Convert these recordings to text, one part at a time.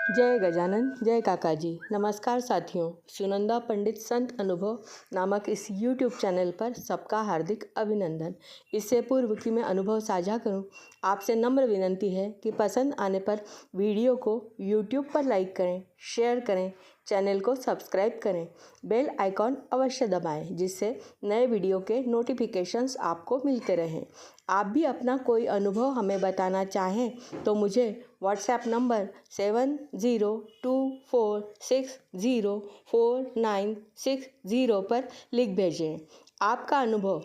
जय गजानन, जय काका जी। नमस्कार साथियों, सुनंदा पंडित संत अनुभव नामक इस YouTube चैनल पर सबका हार्दिक अभिनंदन। इससे पूर्व कि मैं अनुभव साझा करूं, आपसे नम्र विनंती है कि पसंद आने पर वीडियो को YouTube पर लाइक करें, शेयर करें, चैनल को सब्सक्राइब करें, बेल आइकॉन अवश्य दबाएं, जिससे नए वीडियो के नोटिफिकेशंस आपको मिलते रहें। आप भी अपना कोई अनुभव हमें बताना चाहें तो मुझे व्हाट्सएप नंबर 7026049660 पर लिख भेजें। आपका अनुभव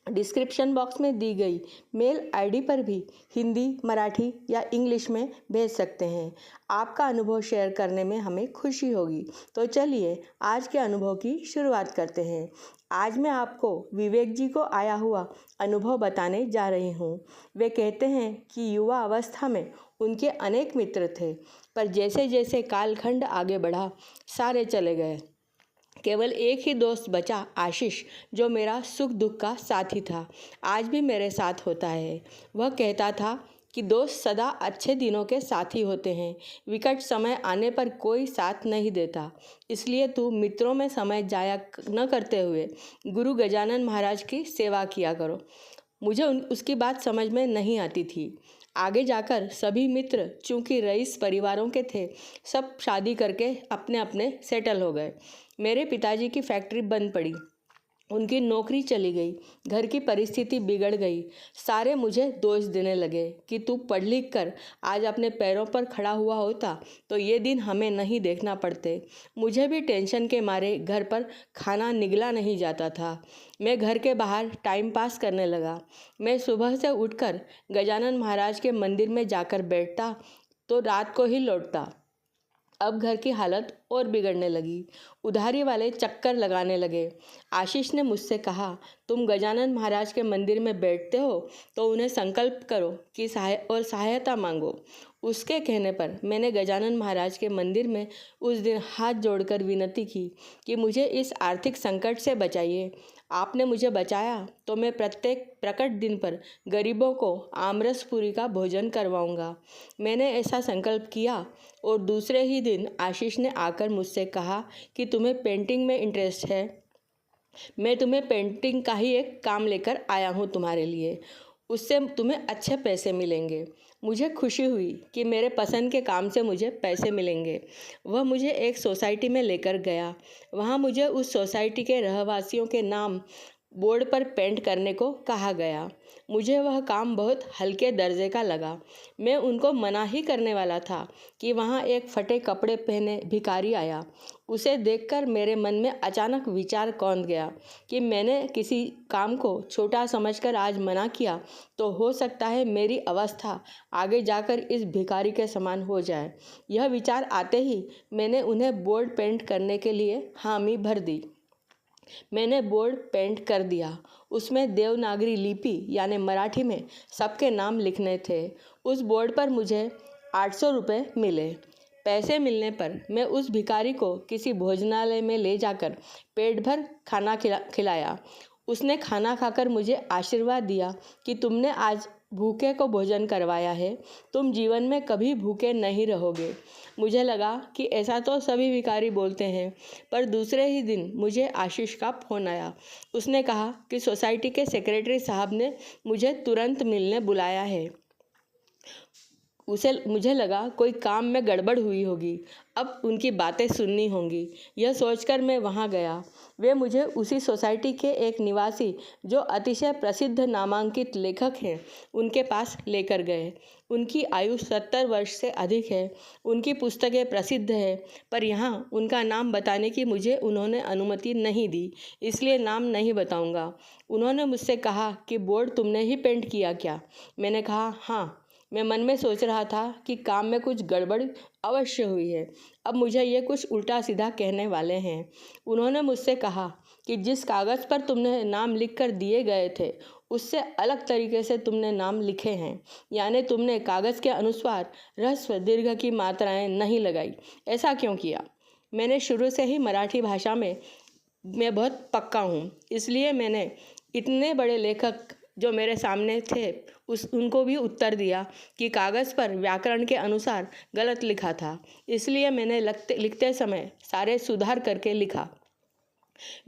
डिस्क्रिप्शन बॉक्स में दी गई मेल आईडी पर भी हिंदी, मराठी या इंग्लिश में भेज सकते हैं। आपका अनुभव शेयर करने में हमें खुशी होगी। तो चलिए आज के अनुभव की शुरुआत करते हैं। आज मैं आपको विवेक जी को आया हुआ अनुभव बताने जा रही हूँ। वे कहते हैं कि युवा अवस्था में उनके अनेक मित्र थे, पर जैसे जैसे कालखंड आगे बढ़ा सारे चले गए। केवल एक ही दोस्त बचा, आशीष, जो मेरा सुख दुख का साथी था। आज भी मेरे साथ होता है। वह कहता था कि दोस्त सदा अच्छे दिनों के साथी होते हैं, विकट समय आने पर कोई साथ नहीं देता। इसलिए तू मित्रों में समय जाया न करते हुए गुरु गजानन महाराज की सेवा किया करो। मुझे उसकी बात समझ में नहीं आती थी। आगे जाकर सभी मित्र चूंकि रईस परिवारों के थे, सब शादी करके अपने अपने सेटल हो गए। मेरे पिताजी की फैक्ट्री बंद पड़ी, उनकी नौकरी चली गई, घर की परिस्थिति बिगड़ गई। सारे मुझे दोष देने लगे कि तू पढ़ लिख कर आज अपने पैरों पर खड़ा हुआ होता तो ये दिन हमें नहीं देखना पड़ते। मुझे भी टेंशन के मारे घर पर खाना निगला नहीं जाता था। मैं घर के बाहर टाइम पास करने लगा। मैं सुबह से उठकर गजानन महाराज के मंदिर में जाकर बैठता तो रात को ही लौटता। अब घर की हालत और बिगड़ने लगी। उधारी वाले चक्कर लगाने लगे। आशीष ने मुझसे कहा, तुम गजानन महाराज के मंदिर में बैठते हो तो उन्हें संकल्प करो कि सहायता मांगो। उसके कहने पर मैंने गजानन महाराज के मंदिर में उस दिन हाथ जोड़कर विनती की कि मुझे इस आर्थिक संकट से बचाइए। आपने मुझे बचाया तो मैं प्रत्येक प्रकट दिन पर गरीबों को आमरस पूरी का भोजन करवाऊंगा। मैंने ऐसा संकल्प किया और दूसरे ही दिन आशीष ने आकर मुझसे कहा कि तुम्हें पेंटिंग में इंटरेस्ट है, मैं तुम्हें पेंटिंग का ही एक काम लेकर आया हूँ तुम्हारे लिए, उससे तुम्हें अच्छे पैसे मिलेंगे। मुझे खुशी हुई कि मेरे पसंद के काम से मुझे पैसे मिलेंगे। वह मुझे एक सोसाइटी में लेकर गया। वहाँ मुझे उस सोसाइटी के रहवासियों के नाम बोर्ड पर पेंट करने को कहा गया। मुझे वह काम बहुत हल्के दर्जे का लगा। मैं उनको मना ही करने वाला था कि वहाँ एक फटे कपड़े पहने भिखारी आया। उसे देखकर मेरे मन में अचानक विचार कौंध गया कि मैंने किसी काम को छोटा समझकर आज मना किया तो हो सकता है मेरी अवस्था आगे जाकर इस भिखारी के समान हो जाए। यह विचार आते ही मैंने उन्हें बोर्ड पेंट करने के लिए हामी भर दी। मैंने बोर्ड पेंट कर दिया। उसमें देवनागरी लिपि यानी मराठी में सबके नाम लिखने थे। उस बोर्ड पर मुझे 800 रुपये मिले। पैसे मिलने पर मैं उस भिखारी को किसी भोजनालय में ले जाकर पेट भर खाना खिलाया। उसने खाना खाकर मुझे आशीर्वाद दिया कि तुमने आज भूखे को भोजन करवाया है, तुम जीवन में कभी भूखे नहीं रहोगे। मुझे लगा कि ऐसा तो सभी भिखारी बोलते हैं, पर दूसरे ही दिन मुझे आशीष का फ़ोन आया। उसने कहा कि सोसाइटी के सेक्रेटरी साहब ने मुझे तुरंत मिलने बुलाया है। मुझे लगा कोई काम में गड़बड़ हुई होगी, अब उनकी बातें सुननी होंगी। यह सोचकर मैं वहां गया। वे मुझे उसी सोसाइटी के एक निवासी जो अतिशय प्रसिद्ध नामांकित लेखक हैं उनके पास लेकर गए। उनकी आयु 70 वर्ष से अधिक है। उनकी पुस्तकें प्रसिद्ध है, पर यहाँ उनका नाम बताने की मुझे उन्होंने अनुमति नहीं दी, इसलिए नाम नहीं बताऊँगा। उन्होंने मुझसे कहा कि बोर्ड तुमने ही पेंट किया क्या? मैंने कहा हाँ। मैं मन में सोच रहा था कि काम में कुछ गड़बड़ अवश्य हुई है। अब मुझे ये कुछ उल्टा सीधा कहने वाले हैं। उन्होंने मुझसे कहा कि जिस कागज़ पर तुमने नाम लिख कर दिए गए थे उससे अलग तरीके से तुमने नाम लिखे हैं, यानी तुमने कागज़ के अनुसार ह्रस्व दीर्घ की मात्राएं नहीं लगाई। ऐसा क्यों किया? मैंने शुरू से ही मराठी भाषा में मैं बहुत पक्का हूँ, इसलिए मैंने इतने बड़े लेखक जो मेरे सामने थे उनको भी उत्तर दिया कि कागज़ पर व्याकरण के अनुसार गलत लिखा था, इसलिए मैंने लिखते समय सारे सुधार करके लिखा।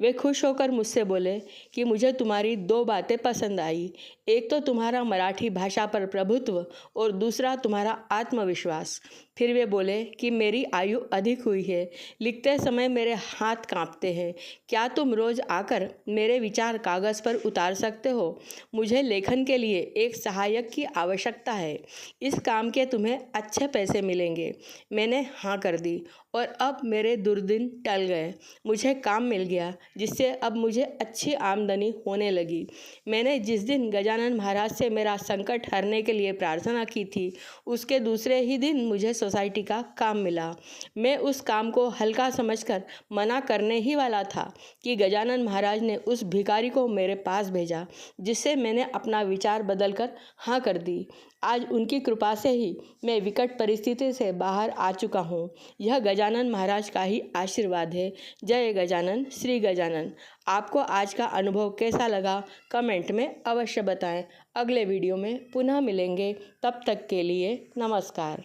वे खुश होकर मुझसे बोले कि मुझे तुम्हारी दो बातें पसंद आई, एक तो तुम्हारा मराठी भाषा पर प्रभुत्व और दूसरा तुम्हारा आत्मविश्वास। फिर वे बोले कि मेरी आयु अधिक हुई है, लिखते समय मेरे हाथ कांपते हैं, क्या तुम रोज़ आकर मेरे विचार कागज़ पर उतार सकते हो? मुझे लेखन के लिए एक सहायक की आवश्यकता है, इस काम के तुम्हें अच्छे पैसे मिलेंगे। मैंने हाँ कर दी और अब मेरे दुर्दिन टल गए, मुझे काम मिल गया, जिससे अब मुझे अच्छी आमदनी होने लगी। मैंने जिस दिन गजानन महाराज से मेरा संकट हरने के लिए प्रार्थना की थी, उसके दूसरे ही दिन मुझे सोसाइटी का काम मिला। मैं उस काम को हल्का समझकर मना करने ही वाला था कि गजानन महाराज ने उस भिखारी को मेरे पास भेजा, जिससे मैंने अपना विचार बदलकर हाँ कर दी। आज उनकी कृपा से ही मैं विकट परिस्थिति से बाहर आ चुका हूँ। यह गजानन महाराज का ही आशीर्वाद है। जय गजानन, श्री गजानन। आपको आज का अनुभव कैसा लगा कमेंट में अवश्य बताएं। अगले वीडियो में पुनः मिलेंगे, तब तक के लिए नमस्कार।